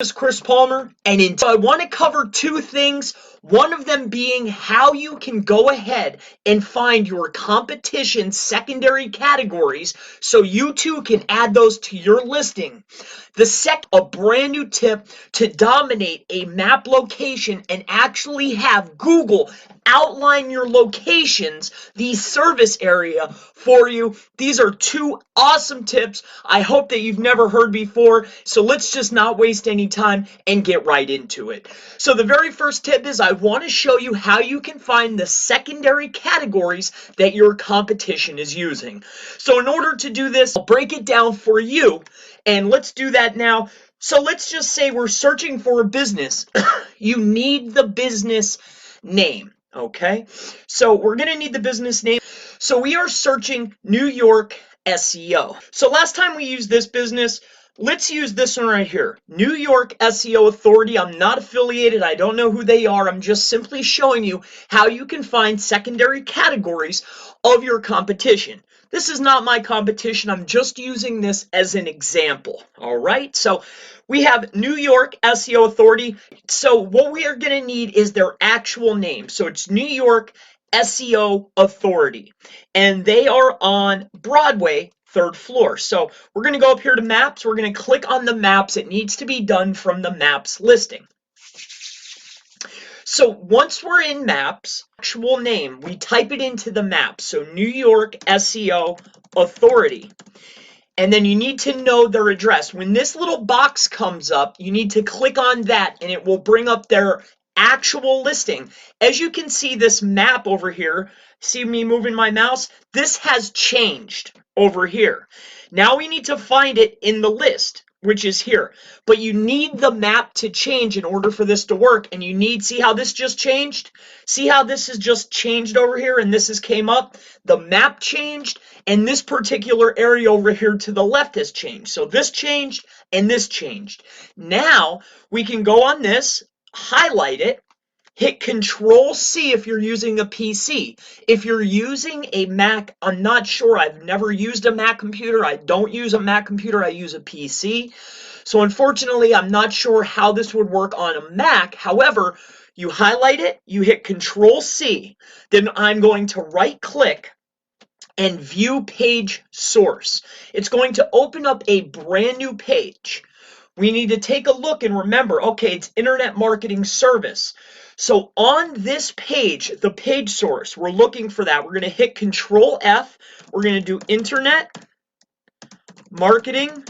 is Chris Palmer, and I want to cover two things. One of them being how you can go ahead and find your competition secondary categories so you too can add those to your listing. The second, a brand new tip to dominate a map location and actually have Google outline your locations, the service area for you. These are two awesome tips I hope that you've never heard before. So let's just not waste any time and get right into it. So the very first tip is I want to show you how you can find the secondary categories that your competition is using. So in order to do this, I'll break it down for you, and let's do that now. So let's just say we're searching for a business. You need the business name. Okay, so we're going to need the business name. So we are searching New York SEO. So last time we used this business, let's use this one right here. New York SEO Authority. I'm not affiliated. I don't know who they are. I'm just simply showing you how you can find secondary categories of your competition. This is not my competition. I'm just using this as an example. All right. So we have New York SEO Authority. So what we are going to need is their actual name. So it's New York SEO Authority. And they are on Broadway, 3rd floor. So we're going to go up here to Maps. We're going to click on the Maps. It needs to be done from the Maps listing. So once we're in Maps, actual name, we type it into the Maps. So New York SEO Authority. And then you need to know their address. When this little box comes up, you need to click on that and it will bring up their actual listing. As you can see, this map over here, see me moving my mouse? This has changed over here. Now we need to find it in the list, which is here. But you need the map to change in order for this to work. And you need, see how this just changed? See how this has just changed over here and this has came up? The map changed and this particular area over here to the left has changed. So this changed and this changed. Now we can go on this, highlight it, hit Control C if you're using a PC. If you're using a Mac, I'm not sure. I've never used a Mac computer. I don't use a Mac computer. I use a PC. So unfortunately, I'm not sure how this would work on a Mac. However, you highlight it, you hit Control C, then I'm going to right click and view page source. It's going to open up a brand new page. We need to take a look and remember, okay, it's internet marketing service. So on this page, the page source, we're looking for that. We're going to hit Control F. We're going to do internet marketing.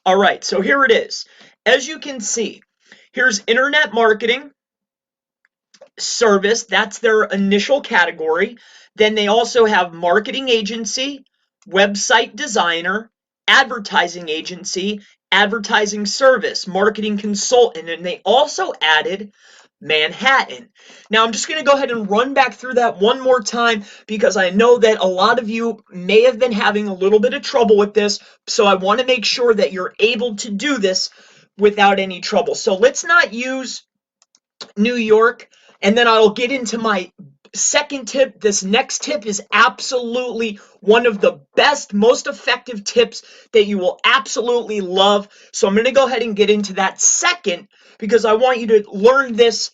All right, so here it is. As you can see, here's internet marketing service. That's their initial category. Then they also have marketing agency, website designer, advertising agency, advertising service, marketing consultant, and they also added Manhattan. Now I'm just going to go ahead and run back through that one more time because I know that a lot of you may have been having a little bit of trouble with this, so I want to make sure that you're able to do this without any trouble. So let's not use New York, and then I'll get into my second tip. This next tip is absolutely one of the best, most effective tips that you will absolutely love. So I'm going to go ahead and get into that second because I want you to learn this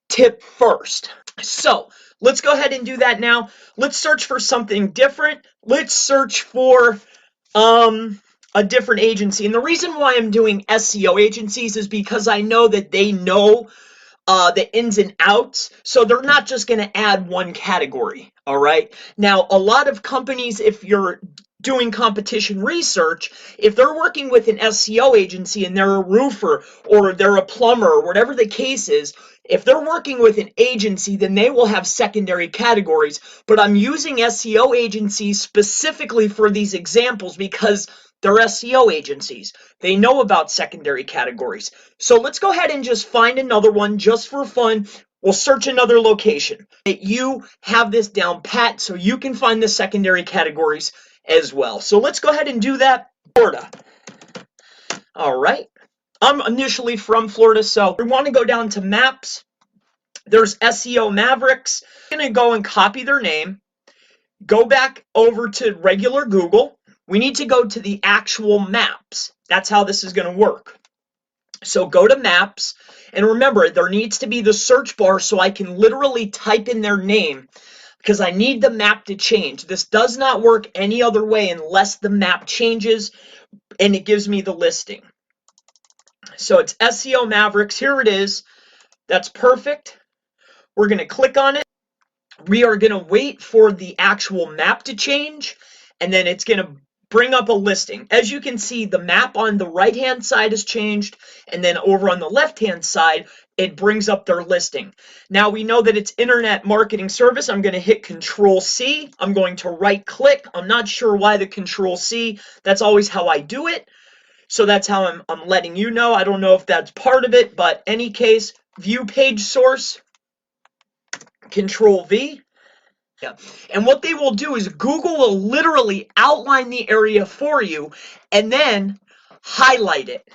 tip first. So let's go ahead and do that now. Let's search for something different. Let's search for a different agency. And the reason why I'm doing SEO agencies is because I know that they know the ins and outs, so they're not just going to add one category. All right. Now, a lot of companies, if you're doing competition research, if they're working with an SEO agency and they're a roofer or they're a plumber or whatever the case is, if they're working with an agency, then they will have secondary categories. But I'm using SEO agencies specifically for these examples because they're SEO agencies. They know about secondary categories. So let's go ahead and just find another one just for fun. We'll search another location. You have this down pat so you can find the secondary categories as well. So let's go ahead and do that. Florida. All right. I'm initially from Florida, so we want to go down to Maps. There's SEO Mavericks. I'm going to go and copy their name. Go back over to regular Google. We need to go to the actual maps. That's how this is going to work. So go to Maps, and remember, there needs to be the search bar so I can literally type in their name because I need the map to change. This does not work any other way unless the map changes and it gives me the listing. So it's SEO Mavericks. Here it is. That's perfect. We're going to click on it. We are going to wait for the actual map to change, and then it's going to bring up a listing. As you can see, the map on the right-hand side has changed, and then over on the left-hand side, it brings up their listing. Now we know that it's Internet Marketing Service. I'm going to hit Control-C. I'm going to right-click. I'm not sure why the Control-C. That's always how I do it. So that's how I'm letting you know. I don't know if that's part of it, but any case, view page source, Control-V. Yeah. And what they will do is Google will literally outline the area for you and then highlight it,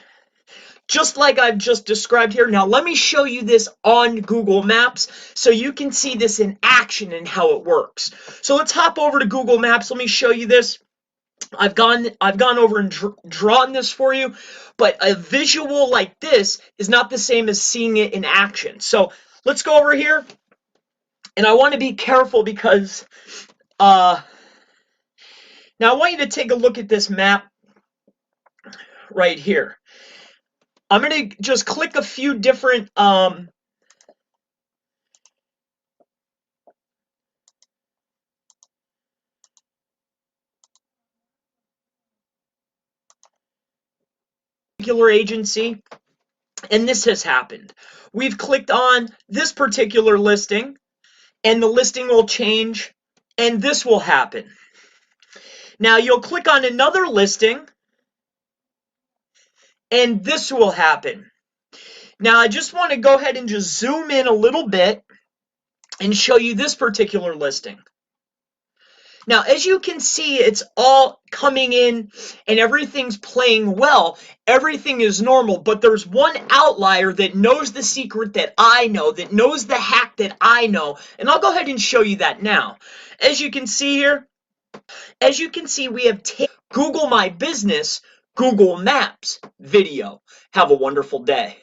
just like I've just described here. Now let me show you this on Google Maps so you can see this in action and how it works. So let's hop over to Google Maps. Let me show you this. I've gone over and drawn this for you, but a visual like this is not the same as seeing it in action. So let's go over here, and I want to be careful because now I want you to take a look at this map right here. I'm going to just click a few different particular agency, and this has happened. We've clicked on this particular listing, and the listing will change, and this will happen. Now you'll click on another listing, and this will happen. Now I just want to go ahead and just zoom in a little bit and show you this particular listing. Now, as you can see, it's all coming in and everything's playing well. Everything is normal, but there's one outlier that knows the secret that I know, that knows the hack that I know, and I'll go ahead and show you that now. As you can see here, we have Google My Business, Google Maps video. Have a wonderful day.